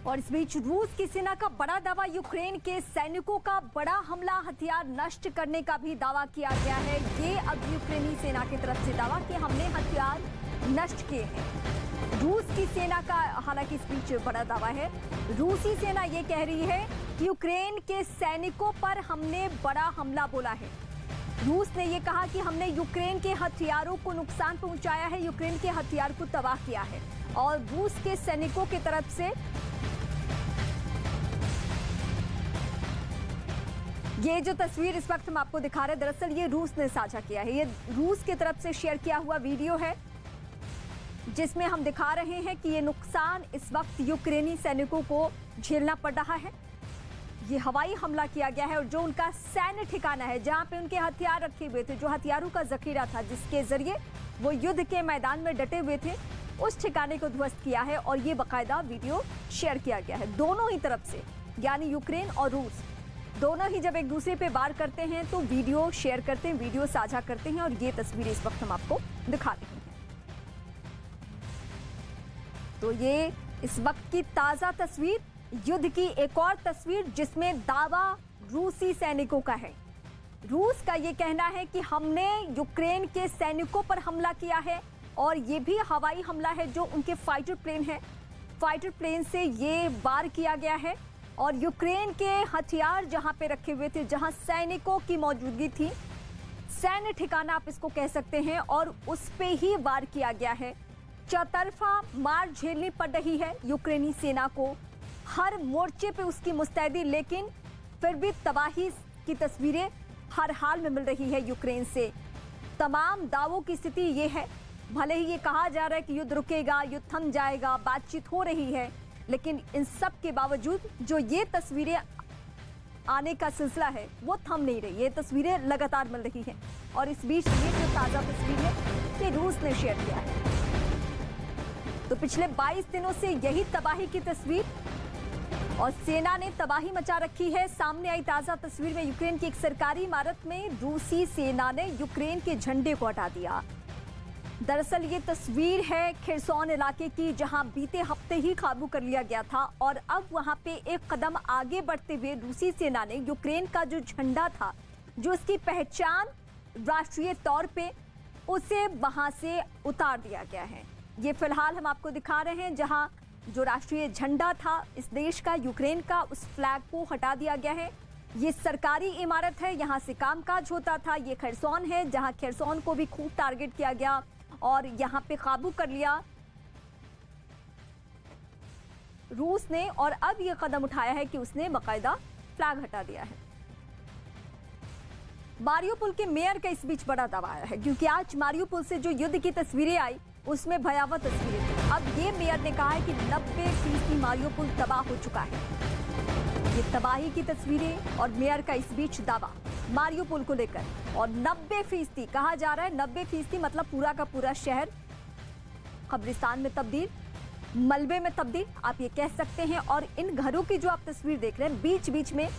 और इस बीच रूस की सेना का बड़ा दावा, यूक्रेन के सैनिकों का बड़ा हमला, हथियार नष्ट करने का भी दावा किया गया है। ये अब यूक्रेनी सेना की तरफ से दावा कि हमने हथियार नष्ट किए हैं। रूस की सेना का हालांकि इस बीच बड़ा दावा है। रूसी सेना ये कह रही है कि यूक्रेन के सैनिकों पर हमने बड़ा हमला बोला है। रूस ने ये कहा कि हमने यूक्रेन के हथियारों को नुकसान पहुंचाया है, यूक्रेन के हथियार को तबाह किया है। और रूस के सैनिकों की तरफ से ये जो तस्वीर इस वक्त हम आपको दिखा रहे हैं, दरअसल ये रूस ने साझा किया है। ये रूस की तरफ से शेयर किया हुआ वीडियो है जिसमें हम दिखा रहे हैं कि ये नुकसान इस वक्त यूक्रेनी सैनिकों को झेलना पड़ रहा है। ये हवाई हमला किया गया है और जो उनका सैन्य ठिकाना है, जहां पे उनके हथियार रखे हुए थे, जो हथियारों का जखीरा था जिसके जरिए वो युद्ध के मैदान में डटे हुए थे, उस ठिकाने को ध्वस्त किया है। और ये बाकायदा वीडियो शेयर किया गया है दोनों ही तरफ से, यानी यूक्रेन और रूस दोनों ही जब एक दूसरे पे वार करते हैं तो वीडियो शेयर करते हैं, वीडियो साझा करते हैं। और ये तस्वीरें इस वक्त हम आपको दिखा रहे हैं। तो ये इस वक्त की ताजा तस्वीर, युद्ध की एक और तस्वीर जिसमें दावा रूसी सैनिकों का है। रूस का ये कहना है कि हमने यूक्रेन के सैनिकों पर हमला किया है और ये भी हवाई हमला है। जो उनके फाइटर प्लेन है, फाइटर प्लेन से ये वार किया गया है। और यूक्रेन के हथियार जहां पे रखे हुए थे, जहां सैनिकों की मौजूदगी थी, सैन्य ठिकाना आप इसको कह सकते हैं, और उस पे ही वार किया गया है। चौतरफा मार झेलनी पड़ रही है यूक्रेनी सेना को, हर मोर्चे पे उसकी मुस्तैदी, लेकिन फिर भी तबाही की तस्वीरें हर हाल में मिल रही है यूक्रेन से। तमाम दावों की स्थिति ये है, भले ही ये कहा जा रहा है कि युद्ध रुकेगा, युद्ध थम जाएगा, बातचीत हो रही है, लेकिन इन सब के बावजूद जो ये तस्वीरें आने का सिलसिला है वो थम नहीं रही। ये तस्वीरें लगातार मिल रही हैं। और इस बीच ये जो ताज़ा तस्वीर है कि रूस ने शेयर किया है, तो पिछले 22 दिनों से यही तबाही की तस्वीर, और सेना ने तबाही मचा रखी है। सामने आई ताज़ा तस्वीर में यूक्रेन की एक सरकारी इमारत में रूसी सेना ने यूक्रेन के झंडे को हटा दिया। दरअसल ये तस्वीर है खेरसोन इलाके की, जहां बीते हफ्ते ही काबू कर लिया गया था। और अब वहां पे एक कदम आगे बढ़ते हुए रूसी सेना ने यूक्रेन का जो झंडा था, जो इसकी पहचान राष्ट्रीय तौर पे, उसे वहां से उतार दिया गया है। ये फिलहाल हम आपको दिखा रहे हैं, जहां जो राष्ट्रीय झंडा था इस देश का, यूक्रेन का, उस फ्लैग को हटा दिया गया है। ये सरकारी इमारत है, यहाँ से कामकाज होता था। ये खेरसोन है, जहाँ खेरसोन को भी खूब टारगेट किया गया और यहाँ पे काबू कर लिया रूस ने। और अब ये कदम उठाया है कि उसने बाकायदा फ्लैग हटा दिया है। मारियोपोल के मेयर का इस बीच बड़ा दावा आया है, क्योंकि आज मारियोपोल से जो युद्ध की तस्वीरें आई उसमें भयावह तस्वीरें थी। अब ये मेयर ने कहा है कि 90% मारियोपोल तबाह हो चुका है। ये तबाही की तस्वीरें और मेयर का इस बीच दावा मारियोपोल को लेकर। और 90% कहा जा रहा है, 90% मतलब पूरा का पूरा शहर कब्रिस्तान में तब्दील, मलबे में तब्दील, आप ये कह सकते हैं। और इन घरों की जो आप तस्वीर देख रहे हैं, बीच बीच में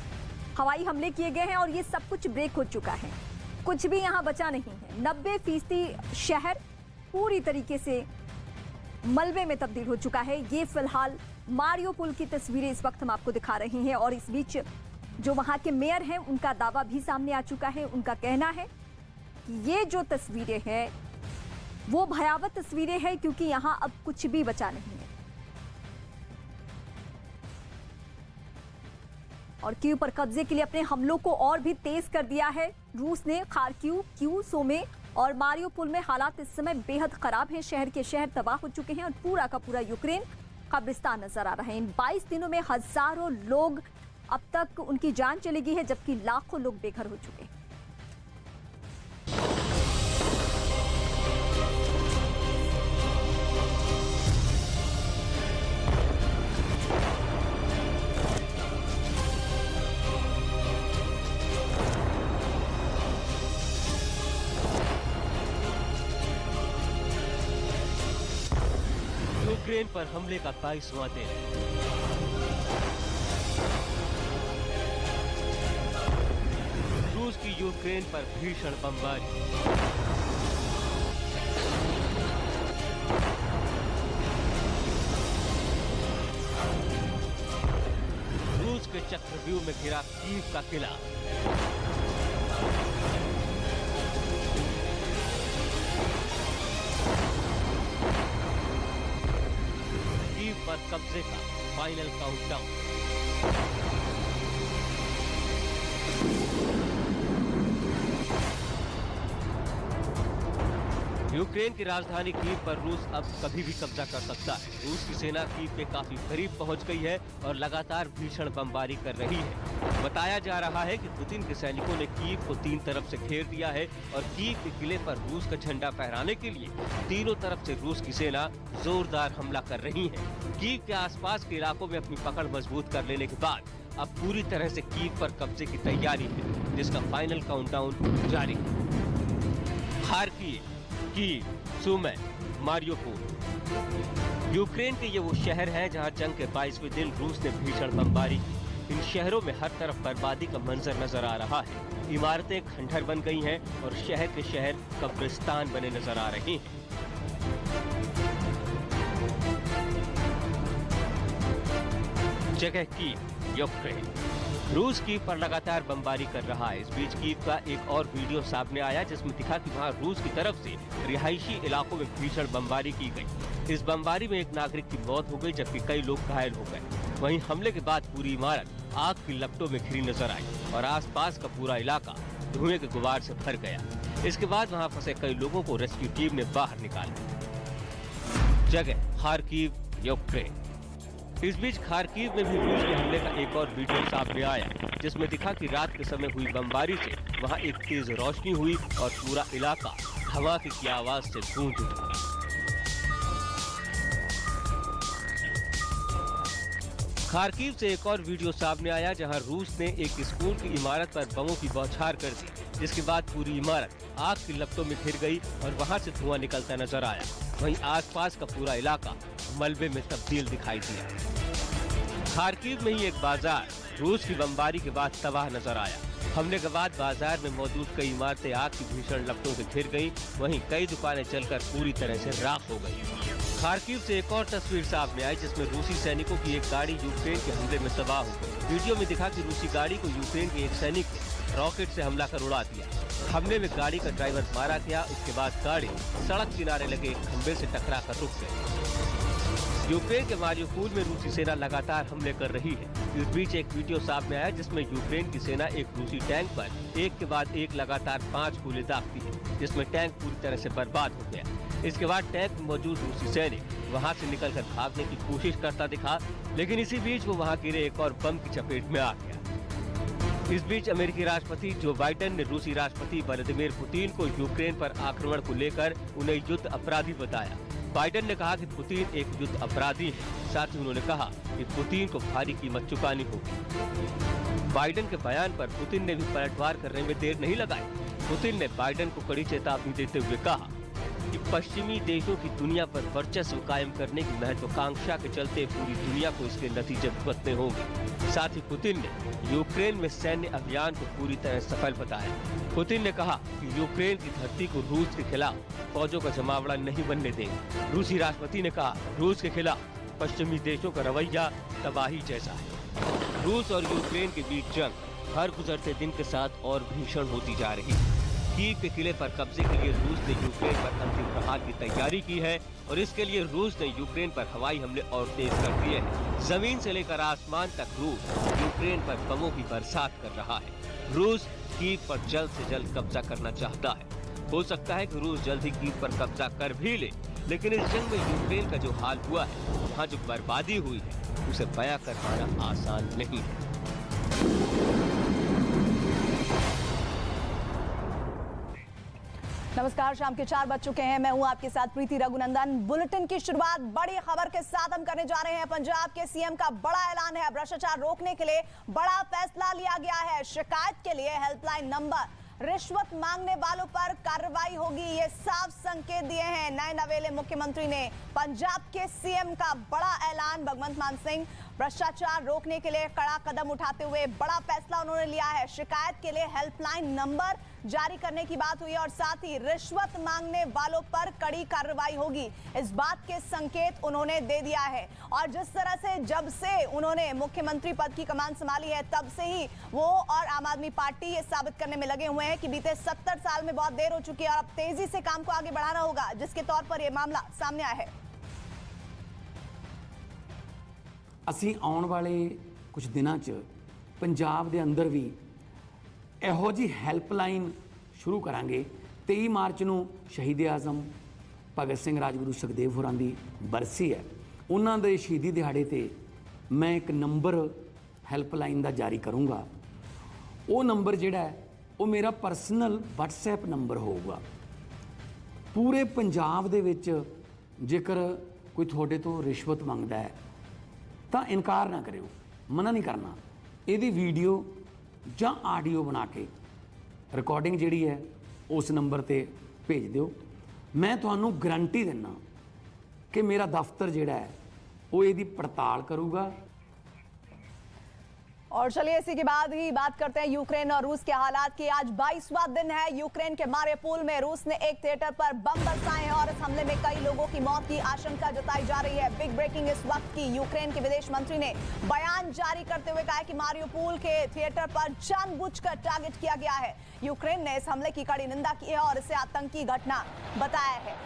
हवाई हमले किए गए हैं और ये सब कुछ ब्रेक हो चुका है, कुछ भी यहाँ बचा नहीं है। 90% शहर पूरी तरीके से मलबे में तब्दील हो चुका है। ये फिलहाल मारियोपोल की तस्वीरें इस वक्त हम आपको दिखा रहे हैं। और इस बीच जो वहां के मेयर हैं, उनका दावा भी सामने आ चुका है। उनका कहना है कि ये जो तस्वीरें हैं वो भयावह तस्वीरें हैं, क्योंकि यहां अब कुछ भी बचा नहीं है। और कीव पर कब्जे के लिए अपने हमलों को और भी तेज कर दिया है रूस ने। खार्किव, कीव, सोमे और मारियोपोल में हालात इस समय बेहद खराब हैं। शहर के शहर तबाह हो चुके हैं और पूरा का पूरा यूक्रेन कब्रिस्तान नजर आ रहा है। इन 22 दिनों में हजारों लोग अब तक उनकी जान चली गई है, जबकि लाखों लोग बेघर हो चुके हैं। यूक्रेन पर हमले का 22वां दिन। रूस की यूक्रेन पर भीषण बमबारी। चक्रव्यूह में घिरा कीव का किला। कीव पर कब्जे का फाइनल काउंटडाउन। यूक्रेन की राजधानी कीव पर रूस अब कभी भी कब्जा कर सकता है। रूस की सेना कीव के काफी करीब पहुंच गई है और लगातार भीषण बमबारी कर रही है। बताया जा रहा है कि पुतिन के सैनिकों ने कीव को 3 तरफ से घेर दिया है और कीव के किले पर रूस का झंडा फहराने के लिए तीनों तरफ से रूस की सेना जोरदार हमला कर रही है। कीव के आसपास के इलाकों में अपनी पकड़ मजबूत कर लेने के बाद अब पूरी तरह से कीव पर कब्जे की तैयारी है, जिसका फाइनल काउंटडाउन जारी है। Kharkiv, Kyiv, Sumy, Mariupol. Ukraine के ये वो शहर हैं जहां जंग के 22वें दिन रूस ने भीषण बमबारी की। इन शहरों में हर तरफ बर्बादी का मंजर नजर आ रहा है। इमारतें खंडहर बन गई हैं और शहर के शहर कब्रिस्तान बने नजर आ रहे हैं। जगह कीव, यूक्रेन। रूस कीव पर लगातार बमबारी कर रहा है। इस बीच कीव का एक और वीडियो सामने आया जिसमें दिखा कि वहां रूस की तरफ से रिहायशी इलाकों में भीषण बमबारी की गई। इस बमबारी में एक नागरिक की मौत हो गई जबकि कई लोग घायल हो गए। वहीं हमले के बाद पूरी इमारत आग की लपटों में घिरी नजर आई और आसपास का पूरा इलाका धुएं के गुबार से भर गया। इसके बाद वहां फंसे कई लोगों को रेस्क्यू टीम ने बाहर निकाला। जगह खार्किव, यूक्रेन। इस बीच खार्किव में भी रूस के हमले का एक और वीडियो सामने आया जिसमें दिखा कि रात के समय हुई बमबारी से वहां एक तेज रोशनी हुई और पूरा इलाका धमाके की आवाज से गूंज उठा। खार्किव से एक और वीडियो सामने आया जहां रूस ने एक स्कूल की इमारत पर बमों की बौछार कर दी, जिसके बाद पूरी इमारत आग की लपटों में घिर गई और वहां से धुआं निकलता नजर आया। वहीं आसपास का पूरा इलाका मलबे में तब्दील दिखाई दिया। खार्किव में ही एक बाजार रूस की बमबारी के बाद तबाह नजर आया। हमले के बाद बाजार में मौजूद कई इमारतें आग की भीषण लपटों से घिर गईं, वहीं कई दुकानें जलकर पूरी तरह से राख हो गई। खार्किव से एक और तस्वीर सामने आई जिसमें रूसी सैनिकों की एक गाड़ी यूक्रेन के हमले में तबाह हो गई। वीडियो में दिखा कि रूसी गाड़ी को यूक्रेन के एक सैनिक ने रॉकेट से हमला कर उड़ा दिया। हमले में गाड़ी का ड्राइवर मारा गया। उसके बाद गाड़ी सड़क किनारे लगे एक खंबे से टकरा कर रुक गई। यूक्रेन के मारियोपोल में रूसी सेना लगातार हमले कर रही है। इस बीच एक वीडियो सामने आया जिसमें यूक्रेन की सेना एक रूसी टैंक पर एक के बाद एक लगातार 5 गोले दागती है, जिसमें टैंक पूरी तरह से बर्बाद हो गया। इसके बाद टैंक में मौजूद रूसी सैनिक वहां से निकलकर भागने की कोशिश करता दिखा, लेकिन इसी बीच वो वहां गिरे एक और बम की चपेट में आ गया। इस बीच अमेरिकी राष्ट्रपति जो बाइडेन ने रूसी राष्ट्रपति व्लादिमीर पुतिन को यूक्रेन पर आक्रमण को लेकर उन्हें युद्ध अपराधी बताया। बाइडेन ने कहा कि पुतिन एक युद्ध अपराधी है। साथ ही उन्होंने कहा कि पुतिन को भारी कीमत चुकानी होगी। बाइडेन के बयान पर पुतिन ने भी पलटवार करने में देर नहीं लगाई। पुतिन ने बाइडेन को कड़ी चेतावनी देते हुए कहा कि पश्चिमी देशों की दुनिया पर वर्चस्व कायम करने की महत्वाकांक्षा के चलते पूरी दुनिया को इसके नतीजे भुगतने होंगे। साथ ही पुतिन ने यूक्रेन में सैन्य अभियान को पूरी तरह सफल बताया। पुतिन ने कहा कि यूक्रेन की धरती को रूस के खिलाफ फौजों का जमावड़ा नहीं बनने देंगे। रूसी राष्ट्रपति ने कहा, रूस के खिलाफ पश्चिमी देशों का रवैया तबाही जैसा है। रूस और यूक्रेन के बीच जंग हर गुजरते दिन के साथ और भीषण होती जा रही है। कीव के किले पर कब्जे के लिए रूस ने यूक्रेन पर अंतिम प्रहार की तैयारी की है और इसके लिए रूस ने यूक्रेन पर हवाई हमले और तेज कर दिए हैं। जमीन से लेकर आसमान तक रूस यूक्रेन पर बमों की बरसात कर रहा है। रूस कीव पर जल्द से जल्द कब्जा करना चाहता है। हो सकता है कि रूस जल्द ही कीव पर कब्जा कर भी ले, लेकिन इस जंग में यूक्रेन का जो हाल हुआ है, वहाँ जो बर्बादी हुई है, उसे बयां कर पाना आसान नहीं है। नमस्कार, शाम के 4 बज चुके हैं। मैं हूं आपके साथ प्रीति रघुनंदन। बुलेटिन की शुरुआत बड़ी खबर के साथ हम करने जा रहे हैं। पंजाब के सीएम का बड़ा ऐलान है। भ्रष्टाचार रोकने के लिए बड़ा फैसला लिया गया है। शिकायत के लिए हेल्पलाइन नंबर, रिश्वत मांगने वालों पर कार्रवाई होगी, ये साफ संकेत दिए हैं नए नवेले मुख्यमंत्री ने। पंजाब के सीएम का बड़ा ऐलान। भगवंत मान सिंह भ्रष्टाचार रोकने के लिए कड़ा कदम उठाते हुए बड़ा फैसला उन्होंने लिया है। शिकायत के लिए हेल्पलाइन नंबर जारी करने की बात हुई और साथ ही रिश्वत मांगने वालों पर कड़ी कार्रवाई होगी, इस बात के संकेत उन्होंने दे दिया है। और जिस तरह से जब से उन्होंने मुख्यमंत्री पद की कमान संभाली है तब से ही वो और आम आदमी पार्टी ये साबित करने में लगे हुए हैं कि बीते 70 साल में बहुत देर हो चुकी है और अब तेजी से काम को आगे बढ़ाना होगा, जिसके तौर पर यह मामला सामने आया है। ਅਸੀਂ ਆਉਣ ਵਾਲੇ ਕੁਝ ਦਿਨਾਂ 'ਚ ਪੰਜਾਬ ਦੇ ਅੰਦਰ ਵੀ ਇਹੋ ਜੀ ਹੈਲਪਲਾਈਨ ਸ਼ੁਰੂ ਕਰਾਂਗੇ। 23 ਮਾਰਚ ਨੂੰ ਸ਼ਹੀਦ ਆਜ਼ਮ ਭਗਤ ਸਿੰਘ ਰਾਜਗੁਰੂ ਸੁਖਦੇਵ ਹੋਰਾਂ ਦੀ ਬਰਸੀ ਹੈ, ਉਹਨਾਂ ਦੇ ਸ਼ਹੀਦੀ ਦਿਹਾੜੇ ਤੇ ਮੈਂ ਇੱਕ ਨੰਬਰ ਹੈਲਪਲਾਈਨ ਦਾ ਜਾਰੀ ਕਰੂੰਗਾ। ਉਹ ਨੰਬਰ ਜਿਹੜਾ ਹੈ ਉਹ ਮੇਰਾ ਪਰਸਨਲ WhatsApp ਨੰਬਰ ਹੋਊਗਾ। ਪੂਰੇ ਪੰਜਾਬ ਦੇ ਵਿੱਚ ਜੇਕਰ ਕੋਈ ਤੁਹਾਡੇ ਤੋਂ ਰਿਸ਼ਵਤ ਮੰਗਦਾ ਹੈ ਤਾਂ ਇਨਕਾਰ ਨਾ ਕਰਿਓ, ਮਨਾ ਨਹੀਂ ਕਰਨਾ। ਇਹਦੀ ਵੀਡੀਓ ਜਾਂ ਆਡੀਓ ਬਣਾ ਕੇ ਰਿਕਾਰਡਿੰਗ ਜਿਹੜੀ ਹੈ ਉਸ ਨੰਬਰ ਤੇ ਭੇਜ ਦਿਓ। ਮੈਂ ਤੁਹਾਨੂੰ ਗਰੰਟੀ ਦਿੰਦਾ ਕਿ ਮੇਰਾ ਦਫ਼ਤਰ ਜਿਹੜਾ ਹੈ ਉਹ ਇਹਦੀ ਪੜਤਾਲ ਕਰੂਗਾ। और चलिए इसी के बाद ही बात करते हैं यूक्रेन और रूस के हालात की। आज 22वां दिन है यूक्रेन के मारिउपोल में रूस ने एक थिएटर पर बम बरसाए हैं और इस हमले में कई लोगों की मौत की आशंका जताई जा रही है। बिग ब्रेकिंग इस वक्त की, यूक्रेन के विदेश मंत्री ने बयान जारी करते हुए कहा कि मारिउपोल के थिएटर पर जानबूझकर टारगेट किया गया है। यूक्रेन ने इस हमले की कड़ी निंदा की है और इसे आतंकी घटना बताया है।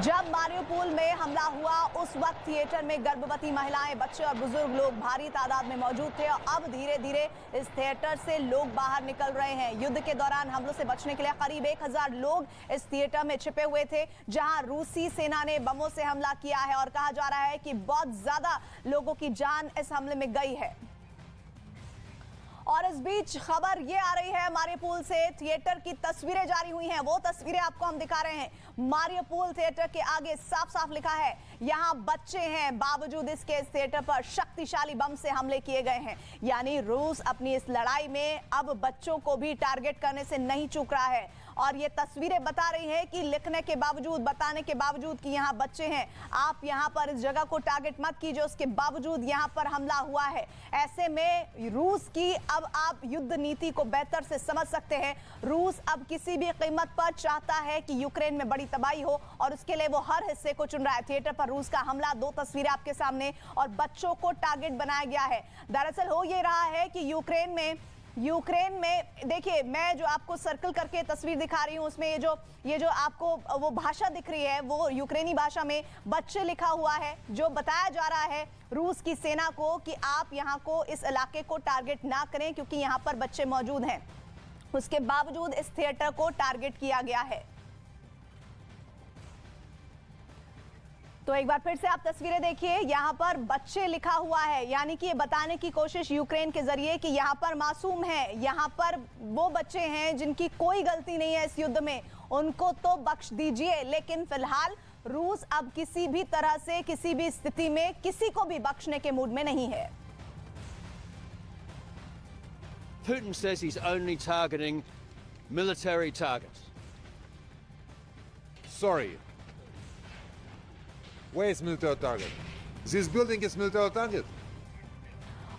जब मारिउपोल में हमला हुआ उस वक्त थिएटर में गर्भवती महिलाएं, बच्चे और बुजुर्ग लोग भारी तादाद में मौजूद थे और अब धीरे धीरे इस थिएटर से लोग बाहर निकल रहे हैं। युद्ध के दौरान हमलों से बचने के लिए करीब 1000 लोग इस थिएटर में छिपे हुए थे, जहां रूसी सेना ने बमों से हमला किया है और कहा जा रहा है कि बहुत ज्यादा लोगों की जान इस हमले में गई है। और इस बीच खबर ये आ रही है मारिउपोल से थिएटर की तस्वीरें जारी हुई हैं, वो तस्वीरें आपको हम दिखा रहे हैं। मारिउपोल थिएटर के आगे साफ साफ लिखा है यहाँ बच्चे हैं, बावजूद इसके इस थिएटर पर शक्तिशाली बम से हमले किए गए हैं। यानी रूस अपनी इस लड़ाई में अब बच्चों को भी टारगेट करने से नहीं चूक रहा है। और ये तस्वीरें बता रही हैं कि लिखने के बावजूद, बताने के बावजूद कि यहाँ बच्चे हैं, आप यहाँ पर इस जगह को टारगेट मत कीजिए, उसके बावजूद यहाँ पर हमला हुआ है। ऐसे में रूस की अब आप युद्ध नीति को बेहतर से समझ सकते हैं। रूस अब किसी भी कीमत पर चाहता है कि यूक्रेन में बड़ी तबाही हो और उसके लिए वो हर हिस्से को चुन रहा है। थिएटर पर रूस का हमला, 2 तस्वीरें आपके सामने, और बच्चों को टारगेट बनाया गया है। दरअसल हो ये रहा है कि यूक्रेन में देखिए, मैं जो आपको सर्कल करके तस्वीर दिखा रही हूं उसमें ये जो आपको वो भाषा दिख रही है वो यूक्रेनी भाषा में बच्चे लिखा हुआ है, जो बताया जा रहा है रूस की सेना को कि आप यहां को, इस इलाके को टारगेट ना करें क्योंकि यहां पर बच्चे मौजूद हैं। उसके बावजूद इस थिएटर को टारगेट किया गया है। तो एक बार फिर से आप तस्वीरें देखिए, यहाँ पर बच्चे लिखा हुआ है, यानी कि ये बताने की कोशिश यूक्रेन के जरिए कि यहाँ पर मासूम है, यहाँ पर वो बच्चे हैं जिनकी कोई गलती नहीं है इस युद्ध में, उनको तो बख्श दीजिए। लेकिन फिलहाल रूस अब किसी भी तरह से, किसी भी स्थिति में किसी को भी बख्शने के मूड में नहीं है। Putin says he's only targeting military targets. Sorry. Where is military target? This building is military target.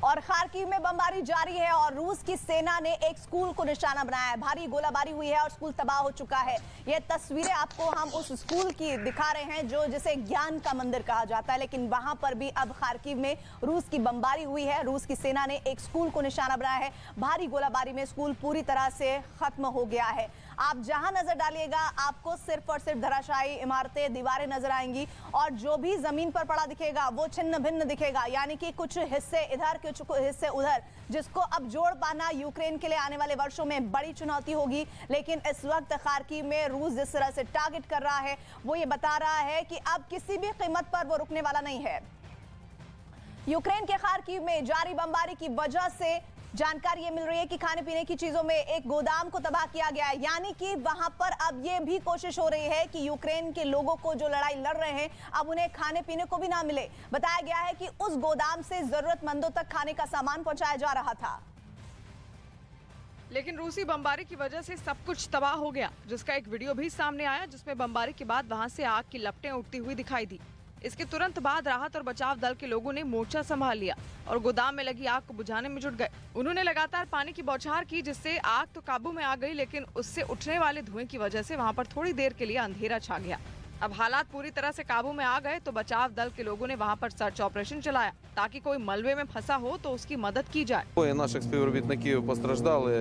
और खार्किव में बमबारी जारी है और रूस की सेना ने एक स्कूल को निशाना बनाया है। भारी गोलाबारी हुई है और स्कूल तबाह हो चुका है। ये तस्वीरें आपको हम उस स्कूल की दिखा रहे हैं जिसे ज्ञान का मंदिर कहा जाता है, लेकिन वहां पर भी अब खार्किव में रूस की बमबारी हुई है। रूस की सेना ने एक स्कूल को निशाना बनाया है। भारी गोलाबारी में स्कूल पूरी तरह से खत्म हो गया है। आप जहां नजर डालिएगा आपको सिर्फ और सिर्फ धराशायी इमारतें, दीवारें नजर आएंगी और जो भी जमीन पर पड़ा दिखेगा वो छिन्न भिन्न दिखेगा, यानी कि कुछ हिस्से इधर, कुछ हिस्से उधर, जिसको अब जोड़ पाना यूक्रेन के लिए आने वाले वर्षों में बड़ी चुनौती होगी। लेकिन इस वक्त खार्किव में रूस जिस तरह से टारगेट कर रहा है वो ये बता रहा है कि अब किसी भी कीमत पर वो रुकने वाला नहीं है। यूक्रेन के खार्किव में जारी बमबारी की वजह से जानकारी ये मिल रही है कि खाने पीने की चीजों में एक गोदाम को तबाह किया गया है, यानी कि वहां पर अब ये भी कोशिश हो रही है कि यूक्रेन के लोगों को जो लड़ाई लड़ रहे हैं अब उन्हें खाने पीने को भी ना मिले। बताया गया है कि उस गोदाम से जरूरतमंदों तक खाने का सामान पहुंचाया जा रहा था। लेकिन रूसी बमबारी की वजह से सब कुछ तबाह हो गया, जिसका एक वीडियो भी सामने आया जिसमें बमबारी के बाद वहां से आग की लपटें उठती हुई दिखाई दी। इसके तुरंत बाद राहत और बचाव दल के लोगों ने मोर्चा संभाल लिया और गोदाम में लगी आग को बुझाने में जुट गए। उन्होंने लगातार पानी की बौछार की, जिससे आग तो काबू में आ गई, लेकिन उससे उठने वाले धुएं की वजह से वहां पर थोड़ी देर के लिए अंधेरा छा गया। अब हालात पूरी तरह से काबू में आ गए तो बचाव दल के लोगों ने वहां पर सर्च ऑपरेशन चलाया ताकि कोई मलबे में फंसा हो तो उसकी मदद की जाए। Двоє наших співробітників постраждали,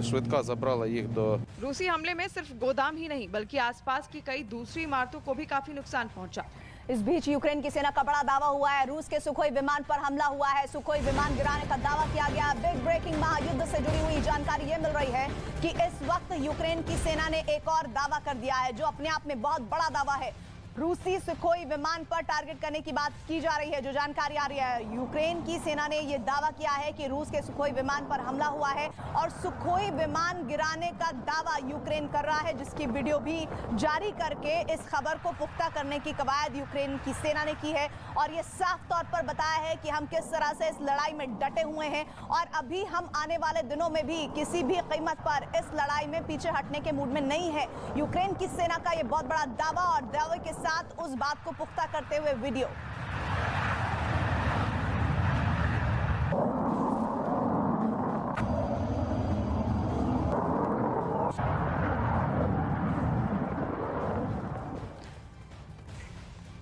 швидка забрала їх до रूसी हमले में सिर्फ गोदाम ही नहीं बल्कि आसपास की कई दूसरी इमारतों को भी काफी नुकसान पहुंचा। इस बीच यूक्रेन की सेना का बड़ा दावा हुआ है। रूस के सुखोई विमान पर हमला हुआ है। सुखोई विमान गिराने का दावा किया गया। बिग ब्रेकिंग महायुद्ध से जुड़ी हुई जानकारी ये मिल रही है कि इस वक्त यूक्रेन की सेना ने एक और दावा कर दिया है, जो अपने आप में बहुत बड़ा दावा है। रूसी सुखोई विमान पर टारगेट करने की बात की जा रही है। जो जानकारी आ रही है, यूक्रेन की सेना ने यह दावा किया है कि रूस के सुखोई विमान पर हमला हुआ है और सुखोई विमान गिराने का दावा यूक्रेन कर रहा है, जिसकी वीडियो भी जारी करके इस खबर को पुख्ता करने की कवायद यूक्रेन की सेना ने की है। और ये साफ तौर पर बताया है कि हम किस तरह से इस लड़ाई में डटे हुए हैं और अभी हम आने वाले दिनों में भी किसी भी कीमत पर इस लड़ाई में पीछे हटने के मूड में नहीं है। यूक्रेन की सेना का ये बहुत बड़ा दावा और दावे के साथ उस बात को पुख्ता करते हुए वीडियो।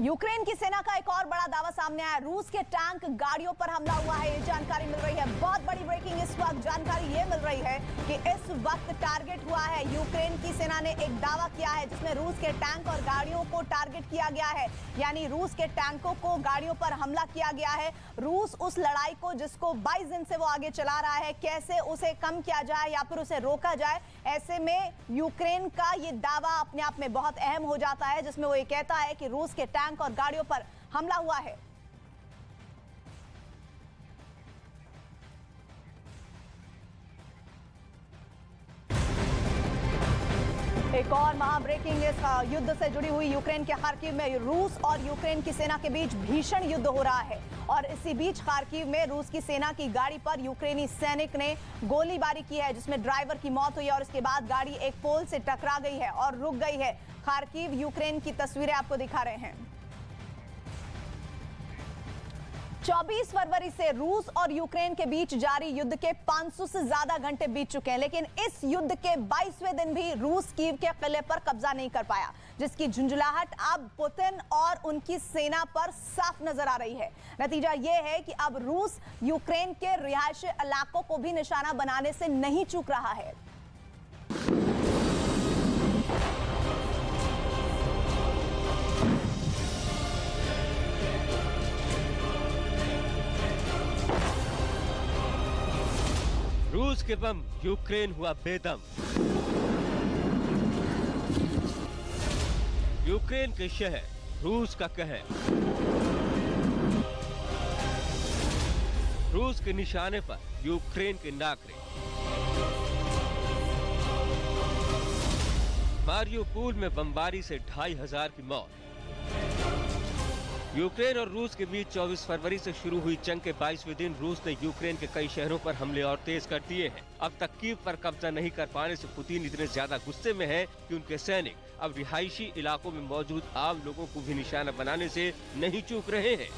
यूक्रेन की सेना का एक और बड़ा दावा सामने आया। रूस के टैंक गाड़ियों पर हमला हुआ है, ये जानकारी मिल रही है। बहुत बड़ी ब्रेकिंग इस वक्त जानकारी ये मिल रही है कि इस वक्त टारगेट हुआ है। यूक्रेन की सेना ने एक दावा किया है जिसमें रूस के टैंक और गाड़ियों को टारगेट किया गया है, यानी रूस के टैंकों को गाड़ियों पर हमला किया गया है। रूस उस लड़ाई को जिसको 22 दिन से वो आगे चला रहा है, कैसे उसे कम किया जाए या फिर उसे रोका जाए, ऐसे में यूक्रेन का ये दावा अपने आप में बहुत अहम हो जाता है, जिसमें वो ये कहता है कि रूस के टैंक और गाड़ियों पर हमला हुआ है। एक और महाब्रेकिंग इस युद्ध से जुड़ी हुई। यूक्रेन के खार्किव में रूस और यूक्रेन की सेना के बीच भीषण युद्ध हो रहा है और इसी बीच खार्किव में रूस की सेना की गाड़ी पर यूक्रेनी सैनिक ने गोलीबारी की है, जिसमें ड्राइवर की मौत हुई और इसके बाद गाड़ी एक पोल से टकरा गई है और रुक गई है। खार्किव यूक्रेन की तस्वीरें आपको दिखा रहे हैं। 24 फरवरी से रूस और यूक्रेन के बीच जारी युद्ध के 500 से ज्यादा घंटे बीत चुके हैं, लेकिन इस युद्ध के 22वें दिन भी रूस कीव के किले पर कब्जा नहीं कर पाया, जिसकी झुंझुलाहट अब पुतिन और उनकी सेना पर साफ नजर आ रही है। नतीजा यह है कि अब रूस यूक्रेन के रिहायशी इलाकों को भी निशाना बनाने से नहीं चूक रहा है। रूस के बम, यूक्रेन हुआ बेदम। यूक्रेन के शहर, रूस का कहर। रूस के निशाने पर यूक्रेन के नाकरे। मारियोपोल में बमबारी से 2500 की मौत। यूक्रेन और रूस के बीच 24 फरवरी से शुरू हुई जंग के 22वें दिन रूस ने यूक्रेन के कई शहरों पर हमले और तेज कर दिए हैं। अब तक कीव पर कब्जा नहीं कर पाने से पुतिन इतने ज्यादा गुस्से में हैं कि उनके सैनिक अब रिहायशी इलाकों में मौजूद आम लोगों को भी निशाना बनाने से नहीं चूक रहे हैं।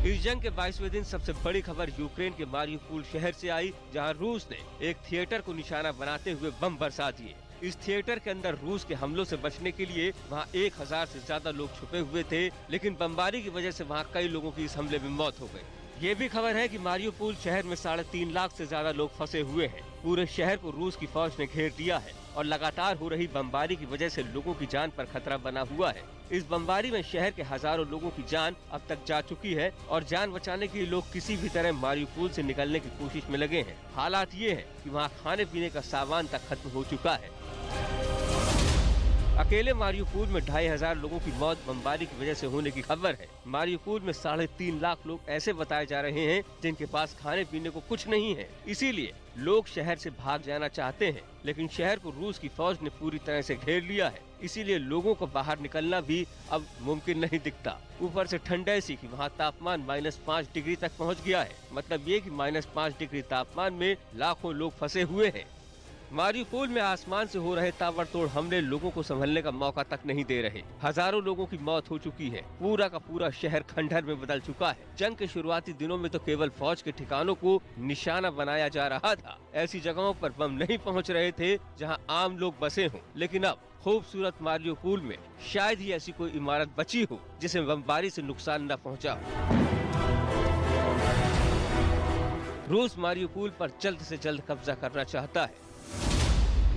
इस जंग के 22वें दिन सबसे बड़ी खबर यूक्रेन के मारियोपोल शहर से आई, जहां रूस ने एक थिएटर को निशाना बनाते हुए बम बरसा दिए। इस थिएटर के अंदर रूस के हमलों से बचने के लिए वहां 1000 से ज्यादा लोग छुपे हुए थे, लेकिन बमबारी की वजह से वहां कई लोगों की इस हमले में मौत हो गई। ये भी खबर है कि मारियोपोल शहर में 3.5 लाख से ज्यादा लोग फंसे हुए हैं। पूरे शहर को रूस की फौज ने घेर दिया है और लगातार हो रही बमबारी की वजह से लोगों की जान पर खतरा बना हुआ है। इस बमबारी में शहर के हजारों लोगों की जान अब तक जा चुकी है और जान बचाने के लिए लोग किसी भी तरह मारियोपोल से निकलने की कोशिश में लगे हैं। हालात ये है कि वहाँ खाने पीने का सामान तक खत्म हो चुका है। अकेले मारियोपोल में 2500 लोगों की मौत बमबारी की वजह से होने की खबर है। मारियोपोल में 3.5 लाख लोग ऐसे बताए जा रहे हैं जिनके पास खाने पीने को कुछ नहीं है। इसीलिए लोग शहर से भाग जाना चाहते हैं, लेकिन शहर को रूस की फौज ने पूरी तरह से घेर लिया है। इसीलिए लोगों को बाहर निकलना भी अब मुमकिन नहीं दिखता। ऊपर से ठंड ऐसी कि वहाँ तापमान -5 डिग्री तक पहुँच गया है। मतलब ये कि -5 डिग्री तापमान में लाखों लोग फंसे हुए हैं। मारियुपोल में आसमान से हो रहे ताबड़तोड़ हमले लोगों को संभलने का मौका तक नहीं दे रहे। हजारों लोगों की मौत हो चुकी है। पूरा का पूरा शहर खंडहर में बदल चुका है। जंग के शुरुआती दिनों में तो केवल फौज के ठिकानों को निशाना बनाया जा रहा था। ऐसी जगहों पर बम नहीं पहुंच रहे थे जहां आम लोग बसे हों। लेकिन अब खूबसूरत मारियुपोल में शायद ही ऐसी कोई इमारत बची हो जिसे बमबारी से नुकसान न पहुंचा हो। रूस मारियुपोल पर जल्द से जल्द कब्जा करना चाहता है।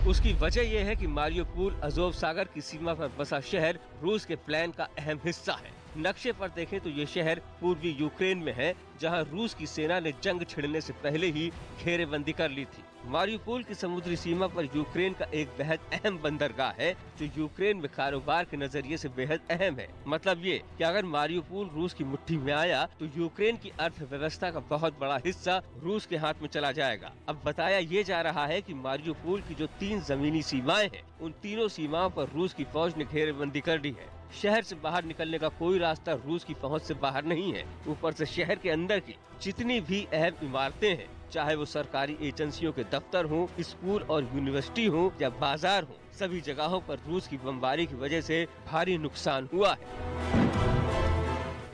उसकी वजह यह है कि मारियुपोल अज़ोव सागर की सीमा पर बसा शहर रूस के प्लान का अहम हिस्सा है। नक्शे पर देखें तो ये शहर पूर्वी यूक्रेन में है, जहां रूस की सेना ने जंग छिड़ने से पहले ही घेरेबंदी कर ली थी। मारियुपोल की समुद्री सीमा पर यूक्रेन का एक बेहद अहम बंदरगाह है, जो यूक्रेन में कारोबार के नजरिए से बेहद अहम है। मतलब ये कि अगर मारियुपोल रूस की मुट्ठी में आया तो यूक्रेन की अर्थव्यवस्था का बहुत बड़ा हिस्सा रूस के हाथ में चला जाएगा। अब बताया ये जा रहा है कि मारियुपोल की जो 3 जमीनी सीमाएं हैं, उन तीनों सीमाओं पर रूस की फौज ने घेरेबंदी कर दी है। शहर से बाहर निकलने का कोई रास्ता रूस की पहुंच से बाहर नहीं है। ऊपर से शहर के अंदर की जितनी भी अहम इमारतें हैं, चाहे वो सरकारी एजेंसियों के दफ्तर हों, स्कूल और यूनिवर्सिटी हों या बाजार हों, सभी जगहों पर रूस की बमबारी की वजह से भारी नुकसान हुआ है।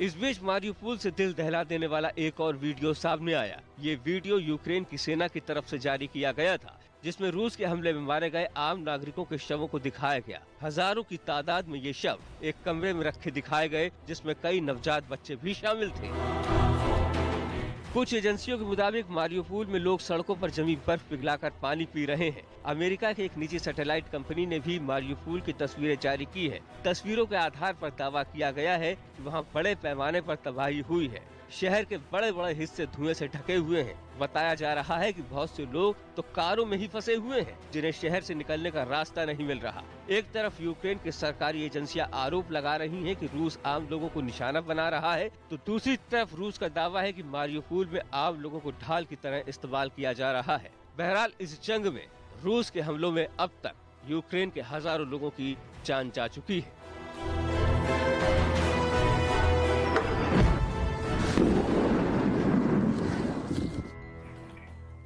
इस बीच मारियुपोल से दिल दहला देने वाला एक और वीडियो सामने आया। ये वीडियो यूक्रेन की सेना की तरफ से जारी किया गया था, जिसमें रूस के हमले में मारे गए आम नागरिकों के शवों को दिखाया गया। हजारों की तादाद में ये शव एक कमरे में रखे दिखाए गए, जिसमें कई नवजात बच्चे भी शामिल थे। कुछ एजेंसियों के मुताबिक मारियुपोल में लोग सड़कों पर जमी बर्फ पिघलाकर पानी पी रहे हैं। अमेरिका की एक निजी सैटेलाइट कंपनी ने भी मारियुपोल की तस्वीरें जारी की है। तस्वीरों के आधार पर दावा किया गया है कि वहां बड़े पैमाने पर तबाही हुई है। शहर के बड़े बड़े हिस्से धुएं से ढके हुए हैं। बताया जा रहा है कि बहुत से लोग तो कारों में ही फंसे हुए हैं, जिन्हें शहर से निकलने का रास्ता नहीं मिल रहा। एक तरफ यूक्रेन की सरकारी एजेंसियां आरोप लगा रही हैं कि रूस आम लोगों को निशाना बना रहा है, तो दूसरी तरफ रूस का दावा है कि मारियुपोल में आम लोगों को ढाल की तरह इस्तेमाल किया जा रहा है। बहरहाल इस जंग में रूस के हमलों में अब तक यूक्रेन के हजारों लोगों की जान जा चुकी है।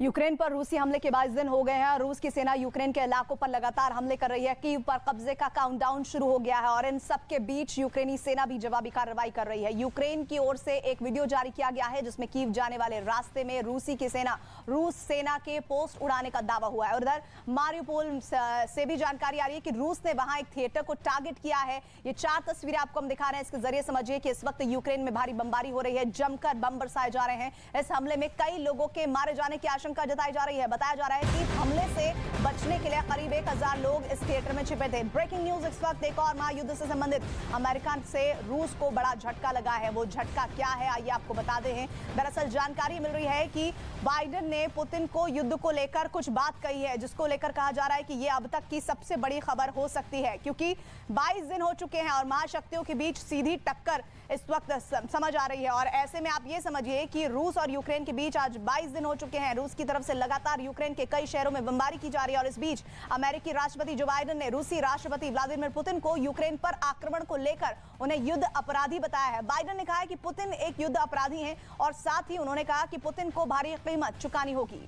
यूक्रेन पर रूसी हमले के 22 दिन हो गए हैं। रूस की सेना यूक्रेन के इलाकों पर लगातार हमले कर रही है। कीव पर कब्जे का काउंटडाउन शुरू हो गया है और इन सब के बीच यूक्रेनी सेना भी जवाबी कार्रवाई कर रही है। यूक्रेन की ओर से एक वीडियो जारी किया गया है, जिसमें कीव जाने वाले रास्ते में रूस सेना के पोस्ट उड़ाने का दावा हुआ है। और इधर मारियुपोल से भी जानकारी आ रही है कि रूस ने वहां एक थिएटर को टारगेट किया है। ये 4 तस्वीरें आपको हम दिखा रहे हैं। इसके जरिए समझिए कि इस वक्त यूक्रेन में भारी बमबारी हो रही है, जमकर बम बरसाए जा रहे हैं। इस हमले में कई लोगों के मारे जाने की आशंका जताई जा रही है। बताया जा रहा है कि हमले से बचने के लिए करीब 1000 लोग इस थिएटर में छिपे थे। ब्रेकिंग न्यूज इस वक्त, एक और महायुद्ध से संबंधित अमेरिका से रूस को बड़ा झटका लगा है। वो झटका क्या है, आइए आपको बता दें। दरअसल जानकारी मिल रही है कि बाइडेन ने पुतिन को युद्ध को लेकर कुछ बात कही है, जिसको लेकर कहा जा रहा है कि ये अब तक की सबसे बड़ी खबर हो सकती है, क्योंकि 22 दिन हो चुके हैं और महाशक्तियों के बीच सीधी टक्कर इस वक्त समझ आ रही है। और ऐसे में आप ये समझिए कि रूस और यूक्रेन के बीच आज 22 दिन हो चुके हैं। रूस की तरफ से लगातार यूक्रेन के कई शहरों में बमबारी की जा रही है और इस बीच अमेरिकी राष्ट्रपति जो बाइडेन ने रूसी राष्ट्रपति व्लादिमीर पुतिन को यूक्रेन पर आक्रमण को लेकर उन्हें युद्ध अपराधी बताया है। बाइडेन ने कहा है कि पुतिन एक युद्ध अपराधी हैं और साथ ही उन्होंने कहा कि पुतिन को भारी कीमत चुकानी होगी।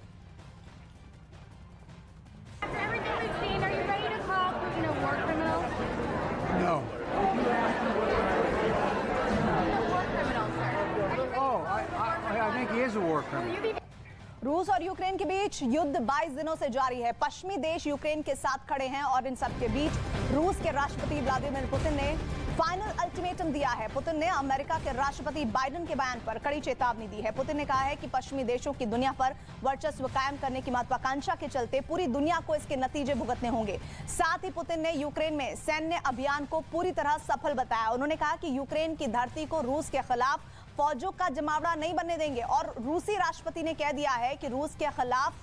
रूस और यूक्रेन के बीच युद्ध 22 दिनों से जारी है। पश्चिमी देश यूक्रेन के साथ खड़े हैं और इन सब के बीच रूस के राष्ट्रपति व्लादिमीर पुतिन ने फाइनल अल्टीमेटम दिया है। पुतिन ने अमेरिका के राष्ट्रपति बाइडेन के बयान पर कड़ी चेतावनी दी है। पुतिन ने कहा है कि पश्चिमी देशों की दुनिया पर वर्चस्व कायम करने की महत्वाकांक्षा के चलते पूरी दुनिया को इसके नतीजे भुगतने होंगे। साथ ही पुतिन ने यूक्रेन में सैन्य अभियान को पूरी तरह सफल बताया। उन्होंने कहा कि यूक्रेन की धरती को रूस के खिलाफ फौजों का जमावड़ा नहीं बनने देंगे और रूसी राष्ट्रपति ने कह दिया है कि रूस के खिलाफ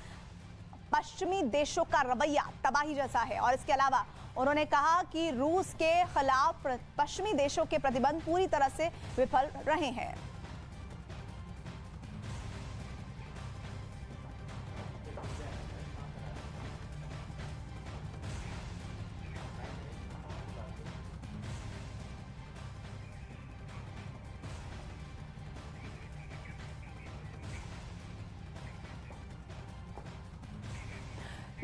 पश्चिमी देशों का रवैया तबाही जैसा है। और इसके अलावा उन्होंने कहा कि रूस के खिलाफ पश्चिमी देशों के प्रतिबंध पूरी तरह से विफल रहे हैं।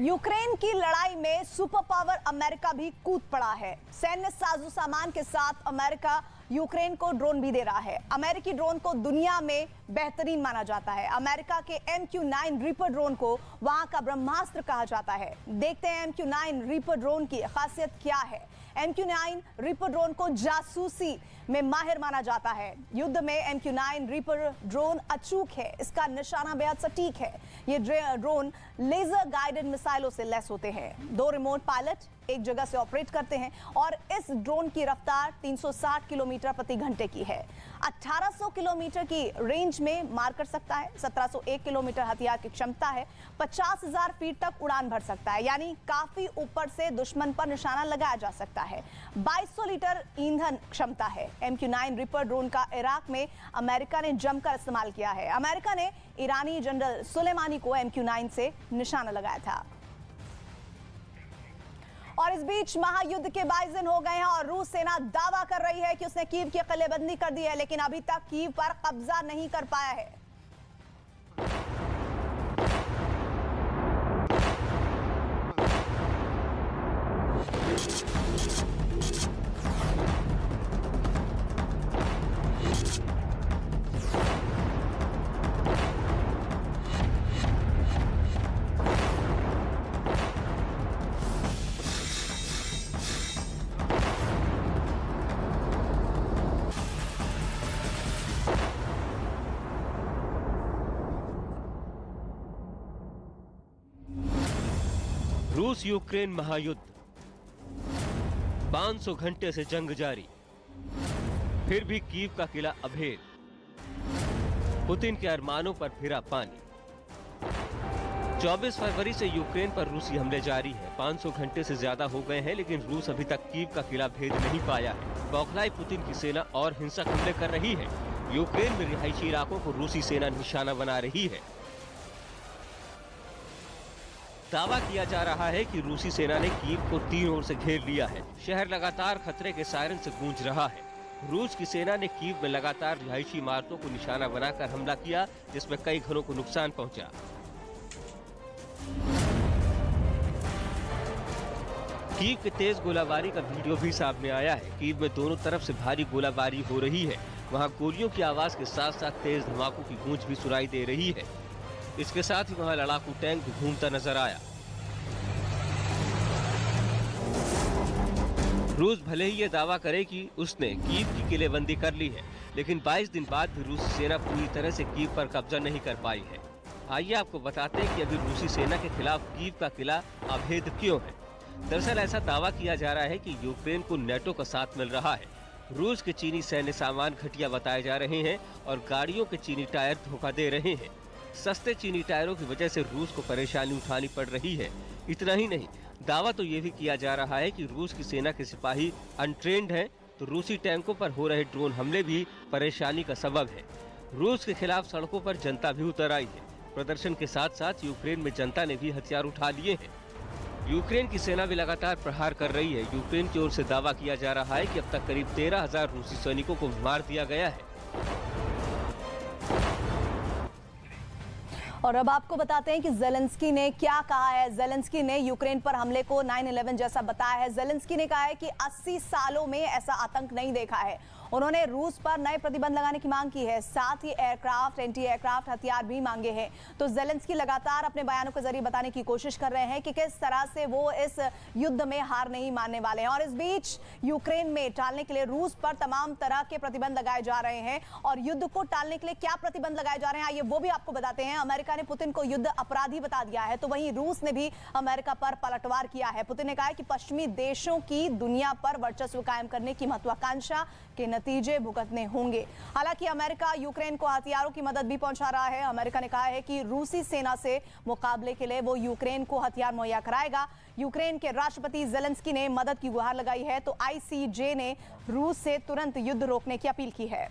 यूक्रेन की लड़ाई में सुपर पावर अमेरिका भी कूद पड़ा है। सैन्य साजो सामान के साथ अमेरिका यूक्रेन को ड्रोन भी दे रहा है। अमेरिकी ड्रोन को दुनिया में बेहतरीन माना जाता है। अमेरिका के MQ-9 रीपर ड्रोन को वहां का ब्रह्मास्त्र कहा जाता है। देखते हैं MQ-9 रीपर ड्रोन की खासियत क्या है। MQ-9 रीपर ड्रोन को जासूसी में माहिर माना जाता है। युद्ध में MQ-9 रीपर ड्रोन अचूक है, इसका निशाना बेहद सटीक है। ये ड्रोन लेजर गाइडेड मिसाइलों से लैस होते हैं। 2 रिमोट पायलट एक जगह से ऑपरेट करते हैं और इस ड्रोन की रफ्तार 360 किलोमीटर प्रति घंटे की है। 1800 किलोमीटर की रेंज में मार कर सकता है। 1701 किलोमीटर हथियार की क्षमता है। 50,000 फीट तक उड़ान भर सकता है, यानी काफी ऊपर से दुश्मन पर निशाना लगाया जा सकता है। 2200 लीटर ईंधन क्षमता है। MQ-9 रीपर ड्रोन का इराक में अमेरिका ने जमकर इस्तेमाल किया है। अमेरिका ने ईरानी जनरल सुलेमानी को MQ-9 से निशाना लगाया था। और इस बीच महायुद्ध के 22 दिन हो गए हैं और रूस सेना दावा कर रही है कि उसने कीव की किलेबंदी कर दी है, लेकिन अभी तक कीव पर कब्जा नहीं कर पाया है। रूस यूक्रेन महायुद्ध, 500 घंटे से जंग जारी, फिर भी कीव का किला अभेद, पुतिन के अरमानों पर फिरा पानी। 24 फरवरी से यूक्रेन पर रूसी हमले जारी है। 500 घंटे से ज्यादा हो गए हैं, लेकिन रूस अभी तक कीव का किला भेद नहीं पाया है। बौखलाई पुतिन की सेना और हिंसक हमले कर रही है। यूक्रेन में रिहायशी इलाकों को रूसी सेना निशाना बना रही है। दावा किया जा रहा है कि रूसी सेना ने कीव को 3 ओर से घेर लिया है। शहर लगातार खतरे के सायरन से गूंज रहा है। रूस की सेना ने कीव में लगातार रिहायशी इमारतों को निशाना बनाकर हमला किया, जिसमें कई घरों को नुकसान पहुंचा। कीव के तेज गोलाबारी का वीडियो भी सामने आया है। कीव में दोनों तरफ से भारी गोलाबारी हो रही है। वहां गोलियों की आवाज के साथ साथ तेज धमाकों की गूंज भी सुनाई दे रही है। इसके साथ ही वहां लड़ाकू टैंक भी घूमता नजर आया। रूस भले ही ये दावा करे कि उसने कीव की किलेबंदी कर ली है, लेकिन 22 दिन बाद भी रूसी सेना पूरी तरह से कीव पर कब्जा नहीं कर पाई है। आइए आपको बताते हैं कि अभी रूसी सेना के खिलाफ कीव का किला अभेद क्यों है। दरअसल ऐसा दावा किया जा रहा है कि यूक्रेन को नेटो का साथ मिल रहा है। रूस के चीनी सैन्य सामान घटिया बताए जा रहे हैं और गाड़ियों के चीनी टायर धोखा दे रहे हैं। सस्ते चीनी टायरों की वजह से रूस को परेशानी उठानी पड़ रही है। इतना ही नहीं, दावा तो ये भी किया जा रहा है कि रूस की सेना के सिपाही अनट्रेन्ड हैं, तो रूसी टैंकों पर हो रहे ड्रोन हमले भी परेशानी का सबब है। रूस के खिलाफ सड़कों पर जनता भी उतर आई है। प्रदर्शन के साथ साथ यूक्रेन में जनता ने भी हथियार उठा लिए हैं। यूक्रेन की सेना भी लगातार प्रहार कर रही है। यूक्रेन की ओर से दावा किया जा रहा है कि अब तक करीब 13,000 रूसी सैनिकों को मार दिया गया है। और अब आपको बताते हैं कि ज़ेलेंस्की ने क्या कहा है। ज़ेलेंस्की ने यूक्रेन पर हमले को 9/11 जैसा बताया है। ज़ेलेंस्की ने कहा है कि 80 सालों में ऐसा आतंक नहीं देखा है। उन्होंने रूस पर नए प्रतिबंध लगाने की मांग की है, साथ ही एयरक्राफ्ट, एंटी एयरक्राफ्ट हथियार भी मांगे हैं। तो ज़ेलेंस्की लगातार अपने बयानों के जरिए बताने की कोशिश कर रहे हैं कि किस तरह से वो इस युद्ध में हार नहीं मानने वाले हैं। और इस बीच यूक्रेन में टालने के लिए रूस पर तमाम तरह के प्रतिबंध लगाए जा रहे हैं। और युद्ध को टालने के लिए क्या प्रतिबंध लगाए जा रहे हैं, आइए वो भी आपको बताते हैं। अमेरिका ने पुतिन को युद्ध अपराधी बता दिया है, तो वहीं रूस ने भी अमेरिका पर पलटवार किया है। पुतिन ने कहा है कि पश्चिमी देशों की दुनिया पर वर्चस्व कायम करने की महत्वाकांक्षा के नतीजे भुगतने होंगे। हालांकि अमेरिका यूक्रेन को हथियारों की मदद भी पहुंचा रहा है। अमेरिका ने कहा है कि रूसी सेना से मुकाबले के लिए वो यूक्रेन को हथियार मुहैया कराएगा। यूक्रेन के राष्ट्रपति ज़ेलेंस्की ने मदद की गुहार लगाई है, तो ICJ ने रूस से तुरंत युद्ध रोकने की अपील की है।